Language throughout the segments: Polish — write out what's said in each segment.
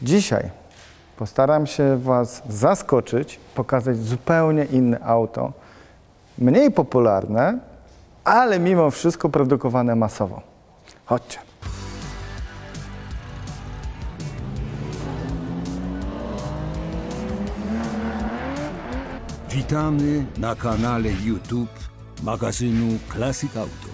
Dzisiaj postaram się Was zaskoczyć, pokazać zupełnie inne auto, mniej popularne, ale mimo wszystko produkowane masowo. Chodźcie. Witamy na kanale YouTube magazynu Classic Auto.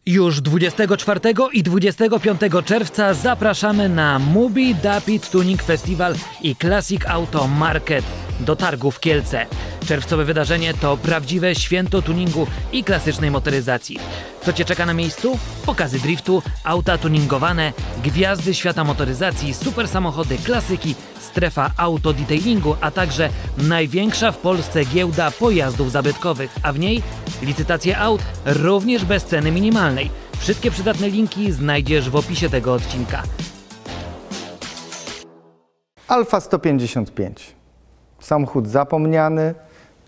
Już 24 i 25 czerwca zapraszamy na Mubi Dapit Tuning Festival i Classic Auto Market do targów w Kielce. Czerwcowe wydarzenie to prawdziwe święto tuningu i klasycznej motoryzacji. Co Cię czeka na miejscu? Pokazy driftu, auta tuningowane, gwiazdy świata motoryzacji, super samochody, klasyki, strefa autodetailingu, a także największa w Polsce giełda pojazdów zabytkowych, a w niej licytacje aut również bez ceny minimalnej. Wszystkie przydatne linki znajdziesz w opisie tego odcinka. Alfa 155. Samochód zapomniany,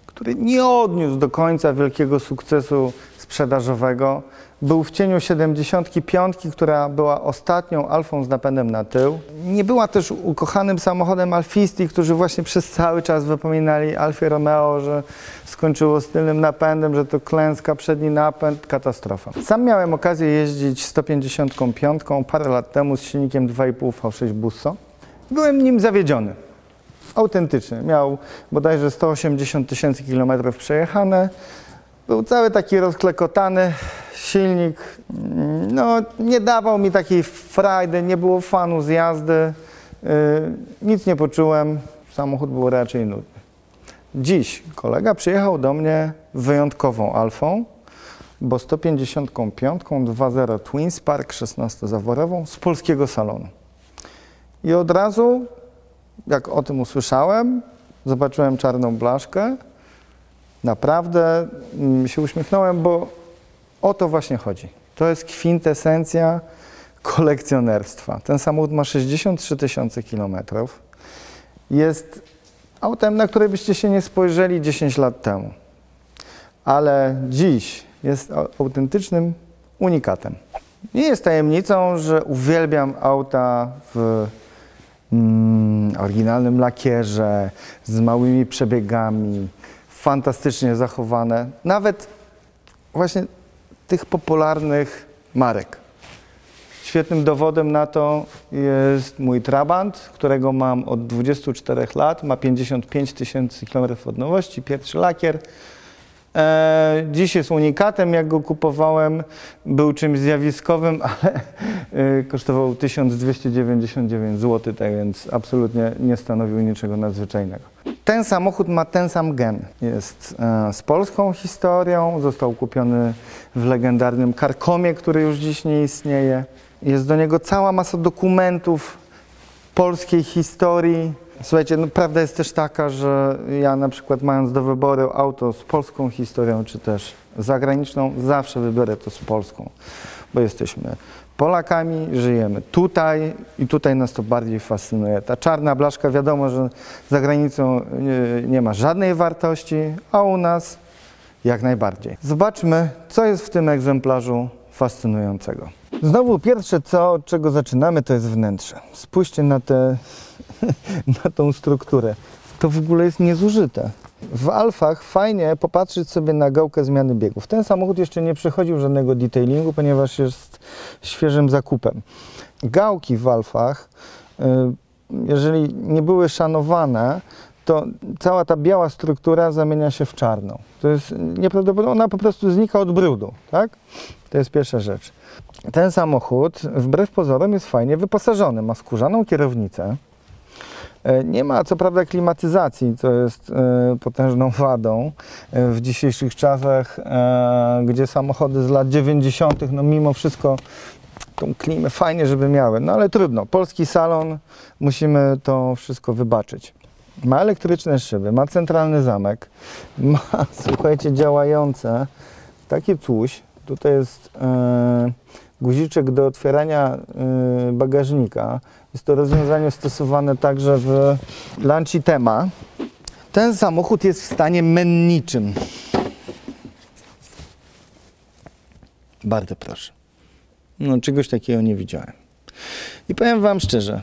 który nie odniósł do końca wielkiego sukcesu sprzedażowego. Był w cieniu 75, która była ostatnią Alfą z napędem na tył. Nie była też ukochanym samochodem alfisti, którzy właśnie przez cały czas wypominali Alfie Romeo, że skończyło z tylnym napędem, że to klęska, przedni napęd, katastrofa. Sam miałem okazję jeździć 155 parę lat temu z silnikiem 2,5 V6 Busso. Byłem nim zawiedziony. Autentycznie. Miał bodajże 180 000 kilometrów przejechane. Był cały taki rozklekotany. Silnik nie dawał mi takiej frajdy, nie było fanu z jazdy. Nic nie poczułem. Samochód był raczej nudny. Dziś kolega przyjechał do mnie wyjątkową Alfą, bo 155 2.0 Twin Spark 16-zaworową z polskiego salonu. I od razu, jak o tym usłyszałem, zobaczyłem czarną blaszkę. Naprawdę się uśmiechnąłem, bo o to właśnie chodzi. To jest kwintesencja kolekcjonerstwa. Ten samochód ma 63 000 kilometrów. Jest autem, na które byście się nie spojrzeli 10 lat temu. Ale dziś jest autentycznym unikatem. Nie jest tajemnicą, że uwielbiam auta w oryginalnym lakierze, z małymi przebiegami, fantastycznie zachowane, nawet właśnie tych popularnych marek. Świetnym dowodem na to jest mój Trabant, którego mam od 24 lat, ma 55 000 km od nowości, pierwszy lakier. Dziś jest unikatem, jak go kupowałem, był czymś zjawiskowym, ale kosztował 1299 zł, tak więc absolutnie nie stanowił niczego nadzwyczajnego. Ten samochód ma ten sam gen. Jest z polską historią, został kupiony w legendarnym Carcomie, który już dziś nie istnieje. Jest do niego cała masa dokumentów polskiej historii. Słuchajcie, prawda jest też taka, że ja na przykład mając do wyboru auto z polską historią, czy też zagraniczną, zawsze wybiorę to z polską, bo jesteśmy Polakami, żyjemy tutaj i tutaj nas to bardziej fascynuje. Ta czarna blaszka, wiadomo, że za granicą nie ma żadnej wartości, a u nas jak najbardziej. Zobaczmy, co jest w tym egzemplarzu fascynującego. Znowu pierwsze od czego zaczynamy, to jest wnętrze. Spójrzcie na na tą strukturę. To w ogóle jest niezużyte. W Alfach fajnie popatrzeć sobie na gałkę zmiany biegów. Ten samochód jeszcze nie przechodził żadnego detailingu, ponieważ jest świeżym zakupem. Gałki w Alfach, jeżeli nie były szanowane, to cała ta biała struktura zamienia się w czarną. To jest nieprawdopodobne, ona po prostu znika od brudu, tak? To jest pierwsza rzecz. Ten samochód, wbrew pozorom, jest fajnie wyposażony. Ma skórzaną kierownicę. Nie ma co prawda klimatyzacji, co jest potężną wadą w dzisiejszych czasach, gdzie samochody z lat 90. mimo wszystko tą klimę fajnie, żeby miały. No ale trudno, polski salon, musimy to wszystko wybaczyć. Ma elektryczne szyby, ma centralny zamek, ma, słuchajcie, działające takie coś. Tutaj jest guziczek do otwierania bagażnika. Jest to rozwiązanie stosowane także w Lancitema. Ten samochód jest w stanie menniczym. Bardzo proszę. No, czegoś takiego nie widziałem. I powiem wam szczerze,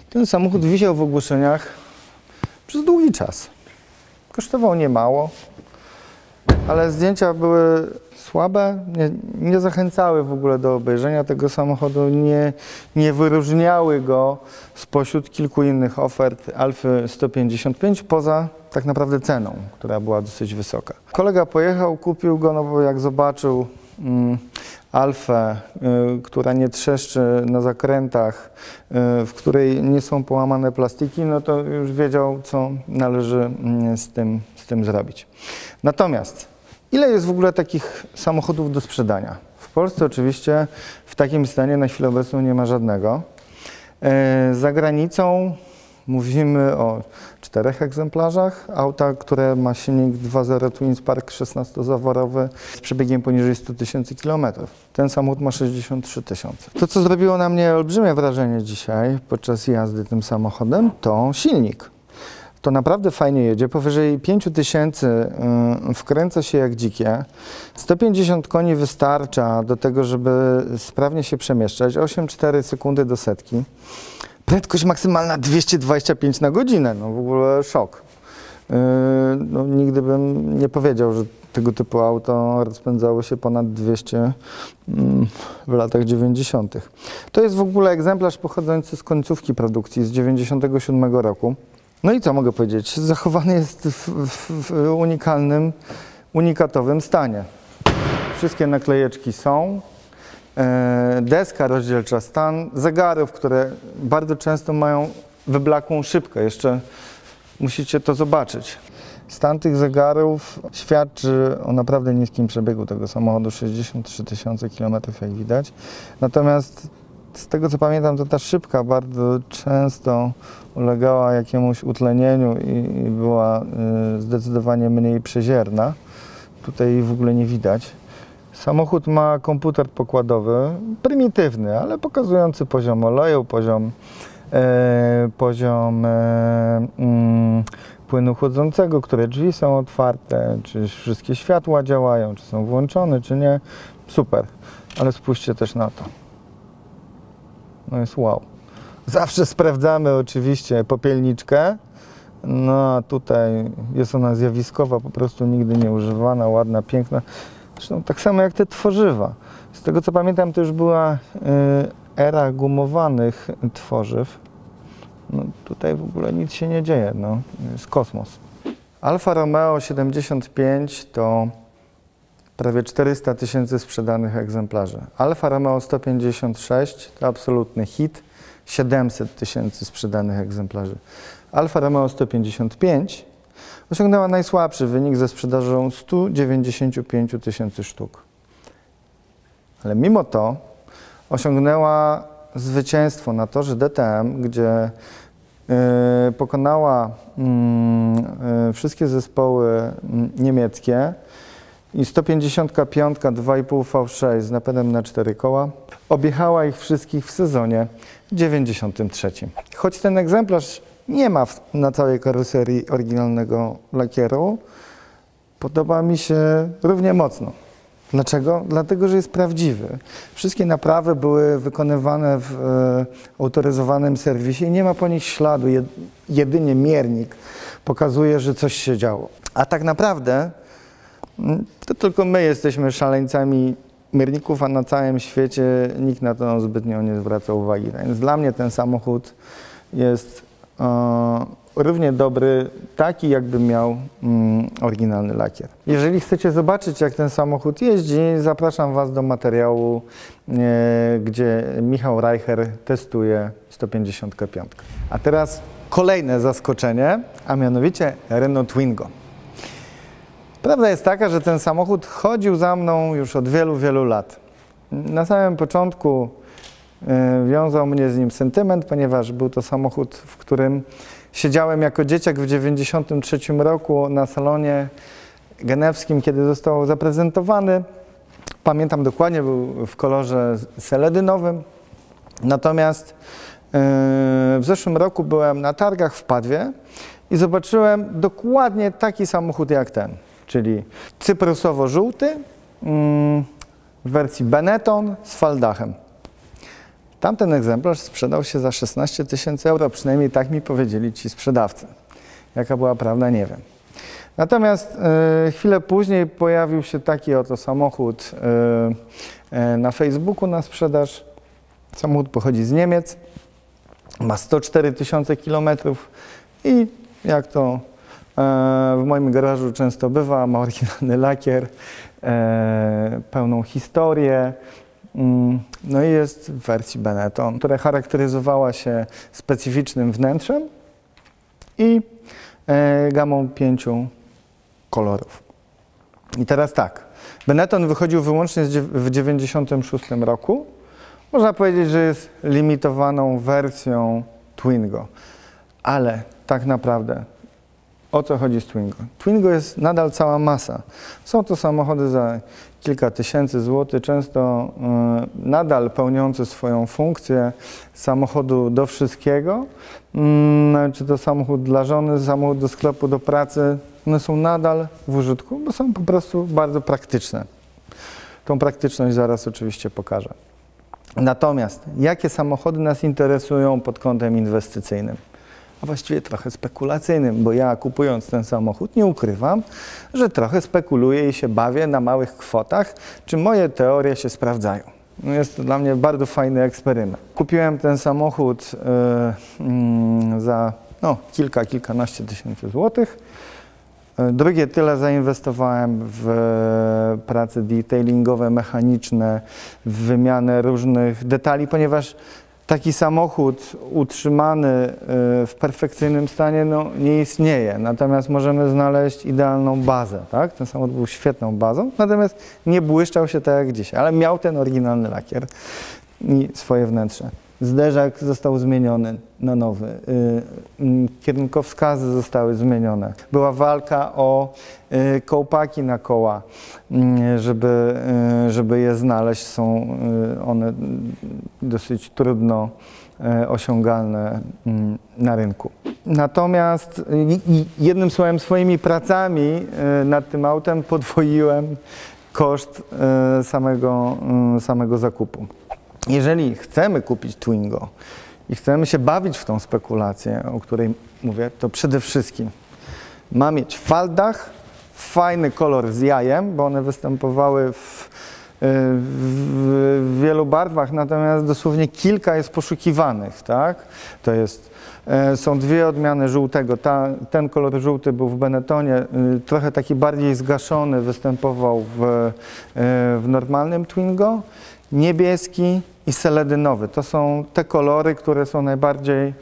ten samochód wisiał w ogłoszeniach przez długi czas. Kosztował niemało, ale zdjęcia były słabe, nie zachęcały w ogóle do obejrzenia tego samochodu, nie wyróżniały go spośród kilku innych ofert Alfy 155, poza tak naprawdę ceną, która była dosyć wysoka. Kolega pojechał, kupił go, no bo jak zobaczył Alfę, która nie trzeszczy na zakrętach, w której nie są połamane plastiki, no to już wiedział, co należy z tym zrobić. Natomiast ile jest w ogóle takich samochodów do sprzedania? W Polsce oczywiście w takim stanie na chwilę obecną nie ma żadnego. Za granicą mówimy o 4 egzemplarzach auta, które ma silnik 2.0 Twin Spark 16-zaworowy z przebiegiem poniżej 100 tysięcy kilometrów. Ten samochód ma 63 tysiące. To, co zrobiło na mnie olbrzymie wrażenie dzisiaj podczas jazdy tym samochodem, to silnik. To naprawdę fajnie jedzie, powyżej 5000 wkręca się jak dzikie. 150 koni wystarcza do tego, żeby sprawnie się przemieszczać, 8,4 sekundy do setki. Prędkość maksymalna 225 na godzinę, no w ogóle szok. No, nigdy bym nie powiedział, że tego typu auto rozpędzało się ponad 200 w latach 90. To jest w ogóle egzemplarz pochodzący z końcówki produkcji z 97 roku. No i co mogę powiedzieć? Zachowany jest w unikatowym stanie. Wszystkie naklejeczki są. Deska rozdzielcza stan zegarów, które bardzo często mają wyblakłą szybkę. Jeszcze musicie to zobaczyć. Stan tych zegarów świadczy o naprawdę niskim przebiegu tego samochodu, 63 tysiące kilometrów, jak widać. Natomiast z tego co pamiętam, to ta szybka bardzo często ulegała jakiemuś utlenieniu i była zdecydowanie mniej przezierna. Tutaj jej w ogóle nie widać. Samochód ma komputer pokładowy, prymitywny, ale pokazujący poziom oleju, poziom płynu chłodzącego, które drzwi są otwarte, czy wszystkie światła działają, czy są włączone, czy nie. Super, ale spójrzcie też na to. No jest wow. Zawsze sprawdzamy oczywiście popielniczkę, no a tutaj jest ona zjawiskowa, po prostu nigdy nie używana, ładna, piękna. Zresztą tak samo jak te tworzywa. Z tego co pamiętam, to już była era gumowanych tworzyw. No, tutaj w ogóle nic się nie dzieje, no, jest kosmos. Alfa Romeo 75 to prawie 400 tysięcy sprzedanych egzemplarzy. Alfa Romeo 156 to absolutny hit, 700 tysięcy sprzedanych egzemplarzy. Alfa Romeo 155 osiągnęła najsłabszy wynik ze sprzedażą 195 tysięcy sztuk. Ale mimo to osiągnęła zwycięstwo na torze DTM, gdzie pokonała wszystkie zespoły niemieckie i 155 2,5 V6 z napędem na 4 koła objechała ich wszystkich w sezonie 93. Choć ten egzemplarz nie ma na całej karoserii oryginalnego lakieru, podoba mi się równie mocno. Dlaczego? Dlatego, że jest prawdziwy. Wszystkie naprawy były wykonywane w autoryzowanym serwisie i nie ma po nich śladu. Jedynie miernik pokazuje, że coś się działo. A tak naprawdę to tylko my jesteśmy szaleńcami mierników, a na całym świecie nikt na to zbytnio nie zwraca uwagi. Więc dla mnie ten samochód jest równie dobry, taki jakby miał oryginalny lakier. Jeżeli chcecie zobaczyć, jak ten samochód jeździ, zapraszam Was do materiału, gdzie Michał Reicher testuje 155. A teraz kolejne zaskoczenie, a mianowicie Renault Twingo. Prawda jest taka, że ten samochód chodził za mną już od wielu, wielu lat. Na samym początku wiązał mnie z nim sentyment, ponieważ był to samochód, w którym siedziałem jako dzieciak w 1993 roku na salonie genewskim, kiedy został zaprezentowany. Pamiętam dokładnie, był w kolorze seledynowym. Natomiast w zeszłym roku byłem na targach w Padwie i zobaczyłem dokładnie taki samochód jak ten, czyli cyprusowo-żółty w wersji Benetton z faldachem. Tamten egzemplarz sprzedał się za 16 000 euro, przynajmniej tak mi powiedzieli ci sprzedawcy. Jaka była prawda, nie wiem. Natomiast chwilę później pojawił się taki oto samochód na Facebooku na sprzedaż. Samochód pochodzi z Niemiec, ma 104 000 kilometrów i jak to w moim garażu często bywa, ma oryginalny lakier, pełną historię. No i jest w wersji Benetton, która charakteryzowała się specyficznym wnętrzem i gamą 5 kolorów. I teraz tak, Benetton wychodził wyłącznie w 1996 roku. Można powiedzieć, że jest limitowaną wersją Twingo, ale tak naprawdę o co chodzi z Twingo? Twingo jest nadal cała masa. Są to samochody za kilka tysięcy złotych, często nadal pełniące swoją funkcję samochodu do wszystkiego. Czy to samochód dla żony, samochód do sklepu, do pracy. One są nadal w użytku, bo są po prostu bardzo praktyczne. Tą praktyczność zaraz oczywiście pokażę. Natomiast jakie samochody nas interesują pod kątem inwestycyjnym? A właściwie trochę spekulacyjnym, bo ja kupując ten samochód nie ukrywam, że trochę spekuluję i się bawię na małych kwotach, czy moje teorie się sprawdzają. Jest to dla mnie bardzo fajny eksperyment. Kupiłem ten samochód za kilkanaście tysięcy złotych. Drugie tyle zainwestowałem w prace detailingowe, mechaniczne, w wymianę różnych detali, ponieważ taki samochód utrzymany w perfekcyjnym stanie nie istnieje, natomiast możemy znaleźć idealną bazę. Tak? Ten samochód był świetną bazą, natomiast nie błyszczał się tak jak dzisiaj, ale miał ten oryginalny lakier i swoje wnętrze. Zderzak został zmieniony na nowy, kierunkowskazy zostały zmienione. Była walka o kołpaki na koła, żeby je znaleźć. Są one dosyć trudno osiągalne na rynku. Natomiast jednym słowem swoimi pracami nad tym autem podwoiłem koszt samego zakupu. Jeżeli chcemy kupić Twingo i chcemy się bawić w tą spekulację, o której mówię, to przede wszystkim ma mieć faldach, fajny kolor z jajem, bo one występowały w wielu barwach, natomiast dosłownie kilka jest poszukiwanych, tak? To jest, są dwie odmiany żółtego. Ten kolor żółty był w Benettonie, trochę taki bardziej zgaszony, występował w normalnym Twingo. Niebieski i seledynowy. To są te kolory, które są najbardziej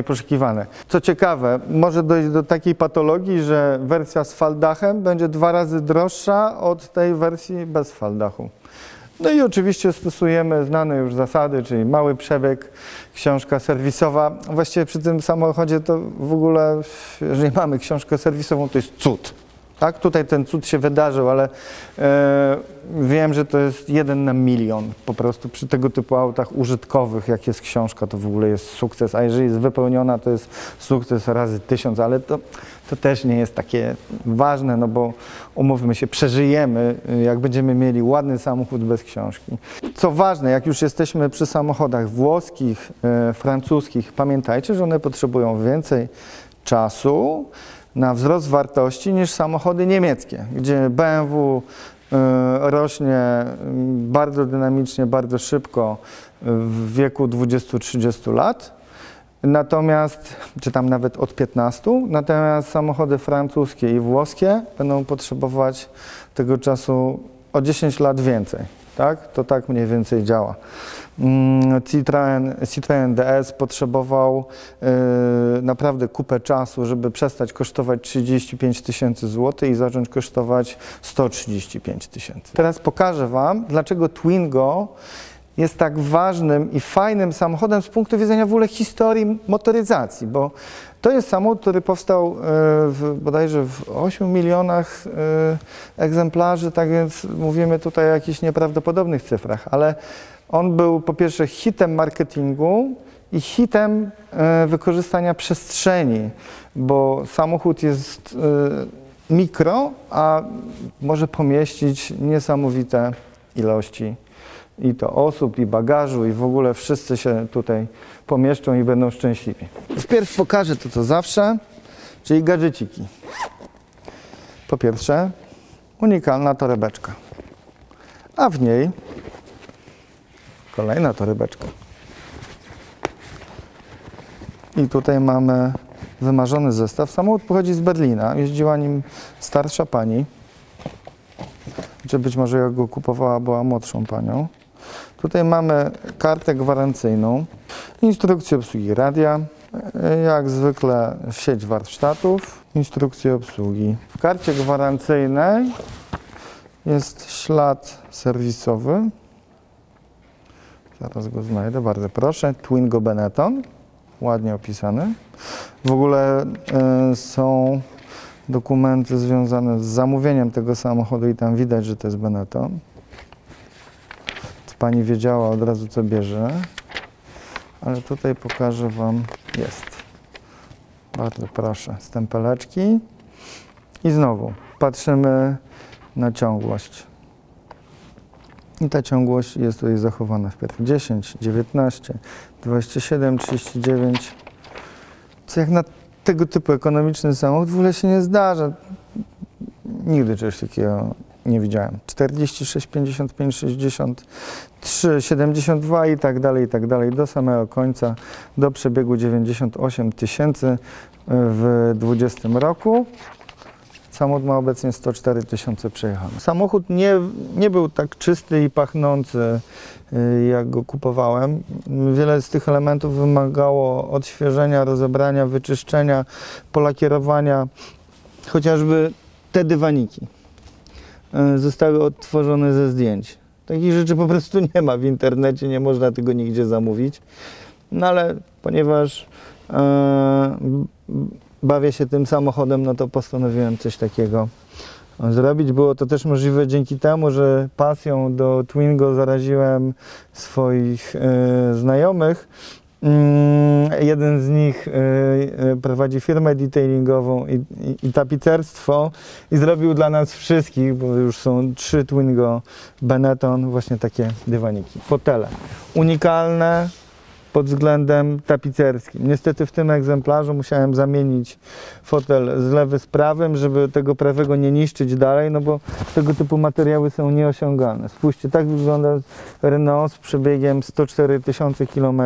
poszukiwane. Co ciekawe, może dojść do takiej patologii, że wersja z faldachem będzie 2 razy droższa od tej wersji bez faldachu. No i oczywiście stosujemy znane już zasady, czyli mały przebieg, książka serwisowa. Właściwie przy tym samochodzie to w ogóle, jeżeli mamy książkę serwisową, to jest cud. Tak? Tutaj ten cud się wydarzył, ale wiem, że to jest 1 na 1 000 000. Po prostu przy tego typu autach użytkowych, jak jest książka, to w ogóle jest sukces, a jeżeli jest wypełniona, to jest sukces razy 1000, ale to też nie jest takie ważne, no bo umówmy się, przeżyjemy, jak będziemy mieli ładny samochód bez książki. Co ważne, jak już jesteśmy przy samochodach włoskich, francuskich, pamiętajcie, że one potrzebują więcej czasu na wzrost wartości niż samochody niemieckie, gdzie BMW rośnie bardzo dynamicznie, bardzo szybko w wieku 20-30 lat, natomiast, czy tam nawet od 15, natomiast samochody francuskie i włoskie będą potrzebować tego czasu o 10 lat więcej. Tak? To tak mniej więcej działa. Citroën DS potrzebował naprawdę kupę czasu, żeby przestać kosztować 35 000 złotych i zacząć kosztować 135 000. Teraz pokażę Wam, dlaczego Twingo jest tak ważnym i fajnym samochodem z punktu widzenia w ogóle historii motoryzacji, bo to jest samochód, który powstał bodajże w 8 milionach egzemplarzy, tak więc mówimy tutaj o jakichś nieprawdopodobnych cyfrach, ale on był po pierwsze hitem marketingu i hitem wykorzystania przestrzeni, bo samochód jest mikro, a może pomieścić niesamowite ilości i to osób, i bagażu, i w ogóle wszyscy się tutaj pomieszczą i będą szczęśliwi. Wpierw pokażę to, co zawsze, czyli gadżeciki. Po pierwsze, unikalna torebeczka, a w niej kolejna torebeczka. I tutaj mamy wymarzony zestaw. Samochód pochodzi z Berlina, jeździła nim starsza pani, czy być może jak go kupowała, była młodszą panią. Tutaj mamy kartę gwarancyjną, instrukcję obsługi radia, jak zwykle sieć warsztatów, instrukcję obsługi. W karcie gwarancyjnej jest ślad serwisowy. Zaraz go znajdę, bardzo proszę. Twingo Benetton, ładnie opisany. W ogóle są dokumenty związane z zamówieniem tego samochodu i tam widać, że to jest Benetton. Pani wiedziała od razu, co bierze, ale tutaj pokażę Wam, jest. Bardzo proszę, stempeleczki i znowu patrzymy na ciągłość. I ta ciągłość jest tutaj zachowana wpierw 10, 19, 27, 39, co jak na tego typu ekonomiczny samochód w ogóle się nie zdarza. Nigdy czegoś takiego nie widziałem. 46, 55, 63, 72 i tak dalej, do samego końca, do przebiegu 98 000 w 2020 roku. Samochód ma obecnie 104 000 przejechanych. Samochód nie był tak czysty i pachnący, jak go kupowałem. Wiele z tych elementów wymagało odświeżenia, rozebrania, wyczyszczenia, polakierowania. Chociażby te dywaniki zostały odtworzone ze zdjęć. Takich rzeczy po prostu nie ma w internecie, nie można tego nigdzie zamówić. No ale ponieważ bawię się tym samochodem, no to postanowiłem coś takiego zrobić. Było to też możliwe dzięki temu, że pasją do Twingo zaraziłem swoich znajomych. Jeden z nich prowadzi firmę detailingową i tapicerstwo i zrobił dla nas wszystkich, bo już są 3 Twingo Benetton, właśnie takie dywaniki. Fotele unikalne pod względem tapicerskim. Niestety w tym egzemplarzu musiałem zamienić fotel z lewy z prawym, żeby tego prawego nie niszczyć dalej, no bo tego typu materiały są nieosiągalne. Spójrzcie, tak wygląda Renault z przebiegiem 104 000 km.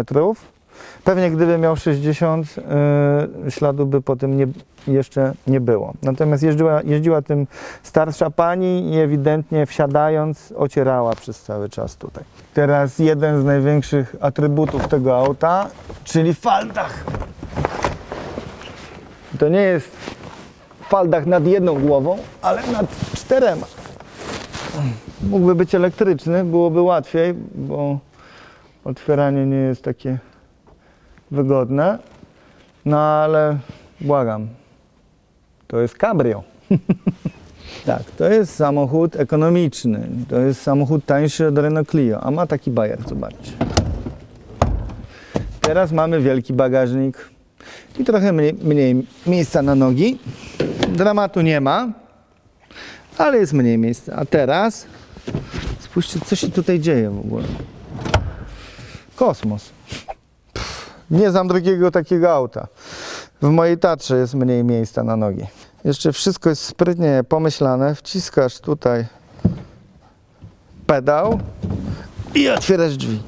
Pewnie gdyby miał 60, śladu by po tym jeszcze nie było. Natomiast jeździła tym starsza pani i ewidentnie wsiadając ocierała przez cały czas tutaj. Teraz jeden z największych atrybutów tego auta, czyli faldach. To nie jest faldach nad jedną głową, ale nad 4. Mógłby być elektryczny, byłoby łatwiej, bo otwieranie nie jest takie wygodne, no ale błagam, to jest cabrio. Tak, to jest samochód ekonomiczny, to jest samochód tańszy od Renault Clio, a ma taki bajer, zobaczcie. Teraz mamy wielki bagażnik i trochę mniej miejsca na nogi. Dramatu nie ma, ale jest mniej miejsca. A teraz spójrzcie, co się tutaj dzieje w ogóle. Kosmos. Nie znam drugiego takiego auta. W mojej Tatrze jest mniej miejsca na nogi. Jeszcze wszystko jest sprytnie pomyślane. Wciskasz tutaj pedał i otwierasz drzwi.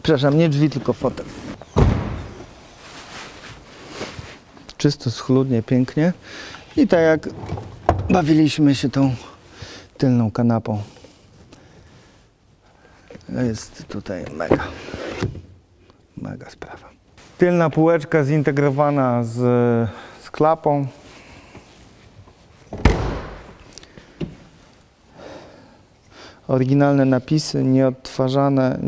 Przepraszam, nie drzwi, tylko fotel. Czysto, schludnie, pięknie. I tak jak bawiliśmy się tą tylną kanapą. Jest tutaj mega sprawa. Tylna półeczka zintegrowana z klapą. Oryginalne napisy, nieodtwarzane,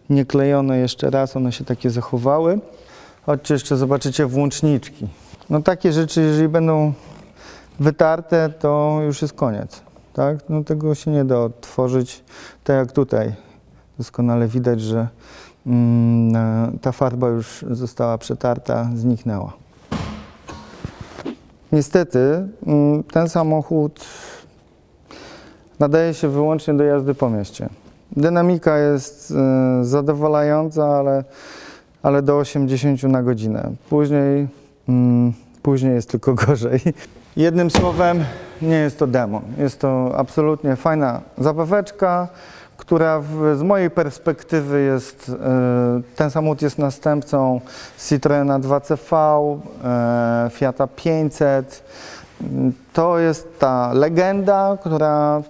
nie klejone jeszcze raz, one się takie zachowały. Chodźcie jeszcze zobaczycie włączniczki. No takie rzeczy, jeżeli będą wytarte, to już jest koniec. Tak? No tego się nie da odtworzyć, tak jak tutaj. Doskonale widać, że ta farba już została przetarta, zniknęła. Niestety ten samochód nadaje się wyłącznie do jazdy po mieście. Dynamika jest zadowalająca, ale do 80 na godzinę. Później jest tylko gorzej. Jednym słowem, nie jest to demon. Jest to absolutnie fajna zabaweczka, która z mojej perspektywy jest, ten samochód jest następcą Citroena 2CV, Fiata 500. To jest ta legenda, która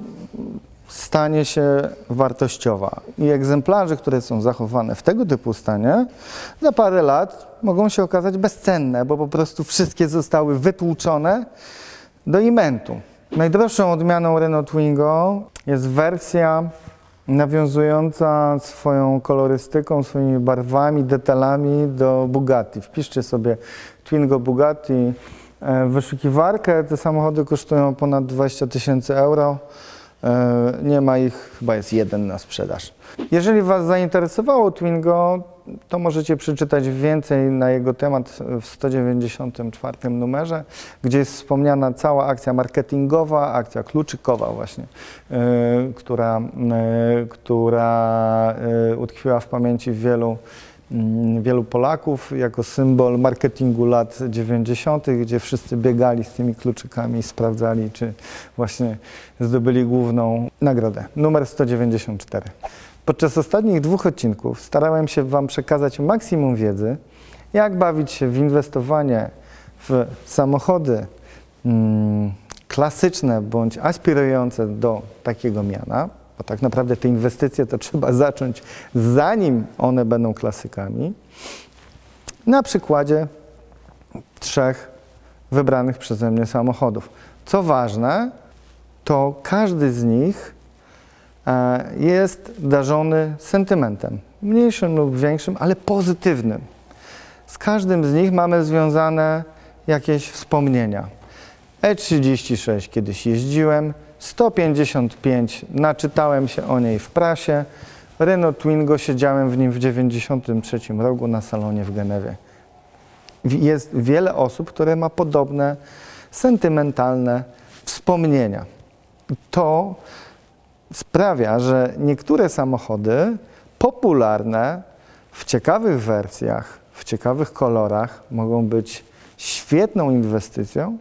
stanie się wartościowa. I egzemplarze, które są zachowane w tego typu stanie, za parę lat mogą się okazać bezcenne, bo po prostu wszystkie zostały wytłuczone do imentu. Najdroższą odmianą Renault Twingo jest wersja nawiązująca swoją kolorystyką, swoimi barwami, detalami do Bugatti. Wpiszcie sobie Twingo Bugatti w wyszukiwarkę. Te samochody kosztują ponad 20 000 euro. Nie ma ich, chyba jest jeden na sprzedaż. Jeżeli Was zainteresowało Twingo, to możecie przeczytać więcej na jego temat w 194 numerze, gdzie jest wspomniana cała akcja marketingowa, akcja kluczykowa właśnie, która utkwiła w pamięci wielu Polaków jako symbol marketingu lat 90., gdzie wszyscy biegali z tymi kluczykami i sprawdzali, czy właśnie zdobyli główną nagrodę. Numer 194. Podczas ostatnich 2 odcinków starałem się Wam przekazać maksimum wiedzy, jak bawić się w inwestowanie w samochody klasyczne bądź aspirujące do takiego miana, bo tak naprawdę te inwestycje to trzeba zacząć, zanim one będą klasykami, na przykładzie 3 wybranych przeze mnie samochodów. Co ważne, to każdy z nich jest darzony sentymentem, mniejszym lub większym, ale pozytywnym. Z każdym z nich mamy związane jakieś wspomnienia. E36 kiedyś jeździłem, 155 naczytałem się o niej w prasie, Renault Twingo siedziałem w nim w 93 roku na salonie w Genewie. Jest wiele osób, które ma podobne sentymentalne wspomnienia. To sprawia, że niektóre samochody popularne w ciekawych wersjach, w ciekawych kolorach mogą być świetną inwestycją,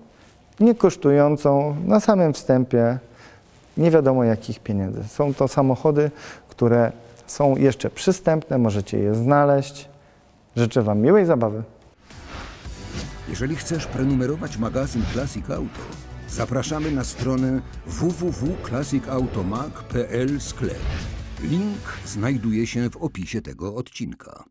nie kosztującą na samym wstępie nie wiadomo jakich pieniędzy. Są to samochody, które są jeszcze przystępne, możecie je znaleźć. Życzę Wam miłej zabawy. Jeżeli chcesz prenumerować magazyn Classic Auto, zapraszamy na stronę www.classicautomac.pl/sklep. Link znajduje się w opisie tego odcinka.